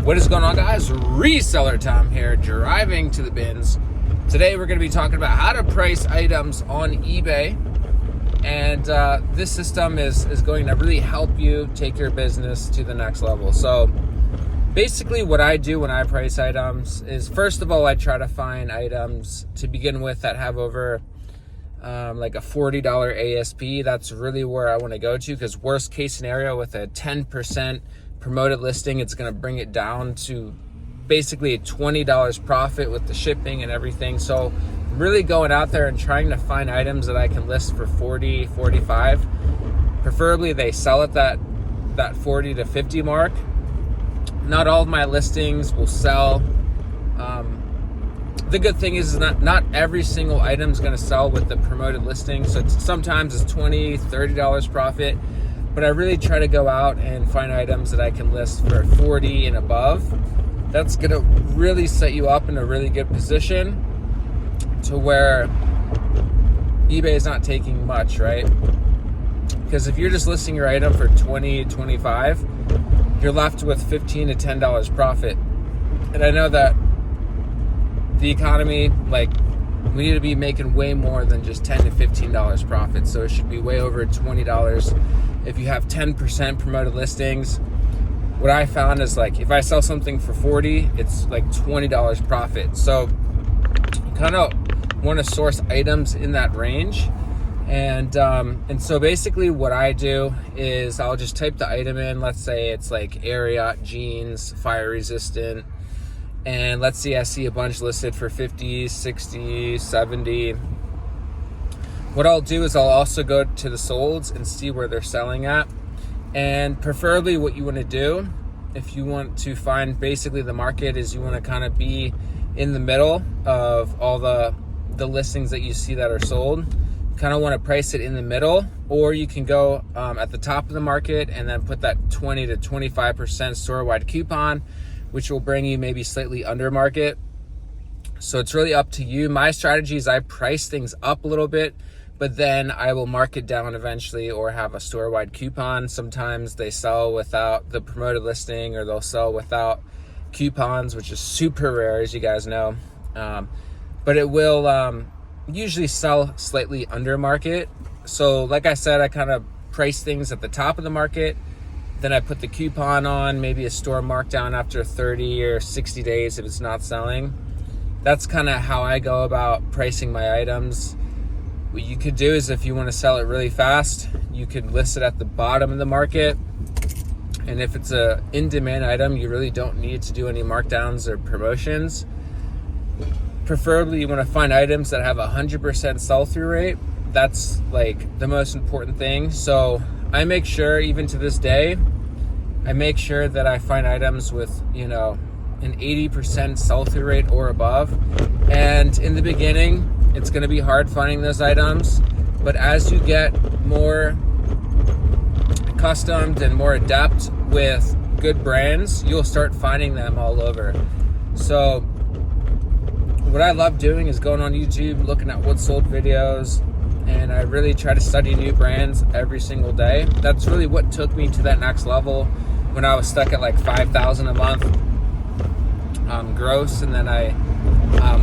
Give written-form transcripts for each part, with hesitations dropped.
What is going on, guys? Resellertom here, driving to the bins. Today we're going to be talking about how to price items on eBay, and this system is going to really help you take your business to the next level. So basically what I do when I price items is, first of all, I try to find items to begin with that have over like a $40 ASP. That's really where I want to go to, because worst case scenario, with a 10% promoted listing, it's going to bring it down to basically a $20 profit with the shipping and everything. So really going out there and trying to find items that I can list for 40, 45. Preferably they sell at that 40 to 50 mark. Not all of my listings will sell. The good thing is not every single item is going to sell with the promoted listing. So sometimes it's $20, $30 profit. But I really try to go out and find items that I can list for 40 and above. That's gonna really set you up in a really good position to where eBay is not taking much, right? Because if you're just listing your item for 20, 25, you're left with $15 to $10 profit. And I know that the economy, we need to be making way more than just $10 to $15 profit. So it should be way over $20. If you have 10% promoted listings, what I found is, if I sell something for 40, it's like $20 profit. So you kind of want to source items in that range. And so basically what I do is I'll just type the item in. Let's say it's like Ariat jeans, fire resistant. And let's see, I see a bunch listed for 50, 60, 70. What I'll do is I'll also go to the solds and see where they're selling at. And preferably what you want to do, if you want to find basically the market, is you want to kind of be in the middle of all the listings that you see that are sold. You kind of want to price it in the middle, or you can go at the top of the market and then put that 20 to 25% store-wide coupon, which will bring you maybe slightly under market. So it's really up to you. My strategy is I price things up a little bit, but then I will mark it down eventually, or have a store-wide coupon. Sometimes they sell without the promoted listing, or they'll sell without coupons, which is super rare, as you guys know. But it will usually sell slightly under market. So like I said, I kind of price things at the top of the market. Then I put the coupon on, maybe a store markdown after 30 or 60 days if it's not selling. That's kind of how I go about pricing my items. What you could do is, if you want to sell it really fast, you could list it at the bottom of the market. And if it's a in-demand item, you really don't need to do any markdowns or promotions. Preferably you want to find items that have 100% sell-through rate. That's the most important thing. So I make sure, even to this day, I make sure that I find items with, an 80% sell-through rate or above. And in the beginning, it's going to be hard finding those items, but as you get more accustomed and more adept with good brands, you'll start finding them all over. So what I love doing is going on YouTube, looking at what's sold videos, and I really try to study new brands every single day. That's really what took me to that next level when I was stuck at $5,000 a month gross. And then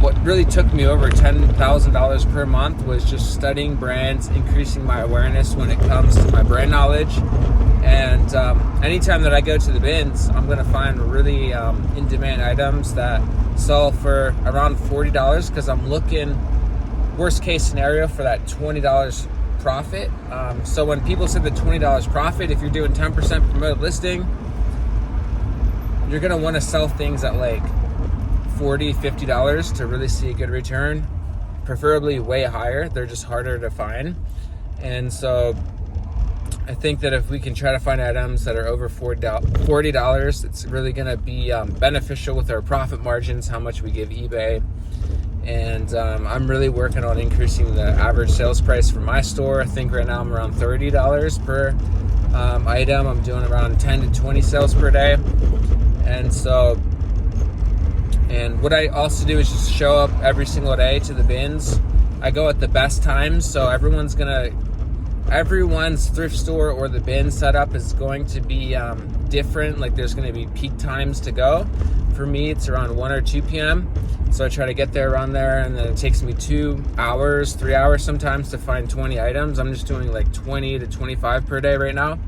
what really took me over $10,000 per month was just studying brands, increasing my awareness when it comes to my brand knowledge. And anytime that I go to the bins, I'm going to find really in-demand items that sell for around $40, because I'm looking, worst case scenario, for that $20 profit. So when people say the $20 profit, if you're doing 10% promoted listing, you're going to want to sell things at $40, $50 to really see a good return, preferably way higher. They're just harder to find. And so I think that if we can try to find items that are over $40, it's really going to be beneficial with our profit margins, how much we give eBay. And I'm really working on increasing the average sales price for my store. I think right now I'm around $30 per item. I'm doing around 10 to 20 sales per day. And what I also do is just show up every single day to the bins. I go at the best times, so everyone's thrift store or the bin setup is going to be different. Like there's going to be peak times to go. For me, it's around 1 or 2 p.m. So I try to get there around there, and then it takes me 2 hours, 3 hours sometimes to find 20 items. I'm just doing like 20 to 25 per day right now.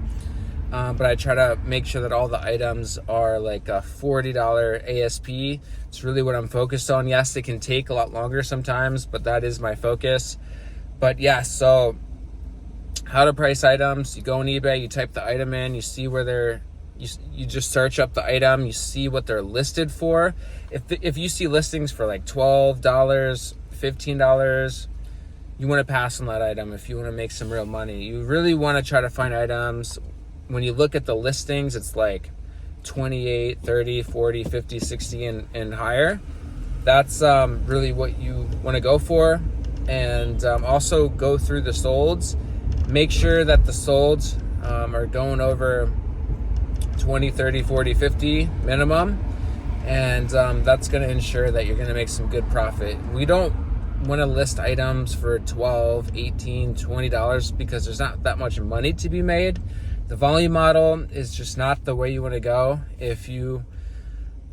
But I try to make sure that all the items are like a $40 ASP. It's really what I'm focused on. Yes, it can take a lot longer sometimes, but that is my focus. But yeah, so how to price items. You go on eBay, you type the item in, you see where they're, you just search up the item, you see what they're listed for. If you see listings for like $12, $15, you want to pass on that item if you want to make some real money. You really want to try to find items. When you look at the listings, it's like 28, 30, 40, 50, 60 and higher. That's really what you want to go for. And also go through the solds. Make sure that the solds are going over 20, 30, 40, 50 minimum. And that's going to ensure that you're going to make some good profit. We don't want to list items for $12, $18, $20 because there's not that much money to be made. The volume model is just not the way you want to go. If you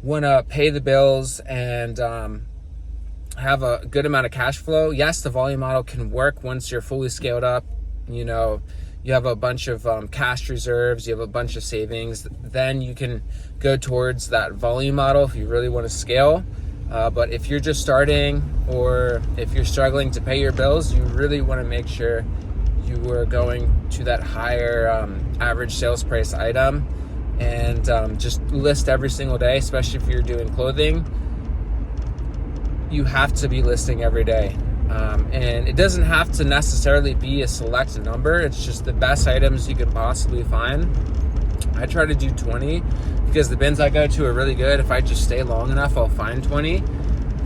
want to pay the bills and have a good amount of cash flow, yes, the volume model can work once you're fully scaled up. You know, you have a bunch of cash reserves, you have a bunch of savings, then you can go towards that volume model if you really want to scale. But if you're just starting, or if you're struggling to pay your bills, you really want to make sure you are going to that higher average sales price item, and just list every single day. Especially if you're doing clothing, you have to be listing every day. And it doesn't have to necessarily be a select number. It's just the best items you can possibly find. I try to do 20 because the bins I go to are really good. If I just stay long enough, I'll find 20.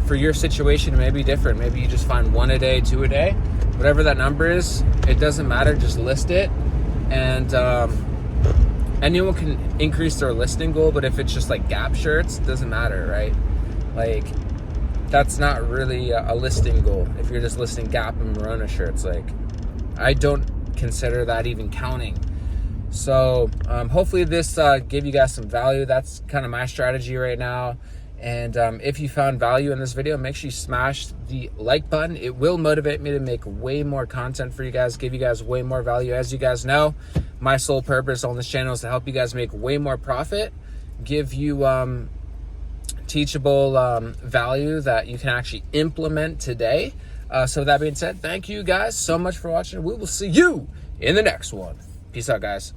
For your situation, it may be different. Maybe you just find 1 a day, 2 a day. Whatever that number is, it doesn't matter. Just list it. And anyone can increase their listing goal, but if it's just like Gap shirts, it doesn't matter, right? Like, that's not really a listing goal. If you're just listing Gap and Merona shirts, like, I don't consider that even counting. So hopefully this gave you guys some value. That's kind of my strategy right now. And if you found value in this video, make sure you smash the like button. It will motivate me to make way more content for you guys, give you guys way more value. As you guys know, my sole purpose on this channel is to help you guys make way more profit, give you teachable value that you can actually implement today. So with that being said, thank you guys so much for watching. We will see you in the next one. Peace out, guys.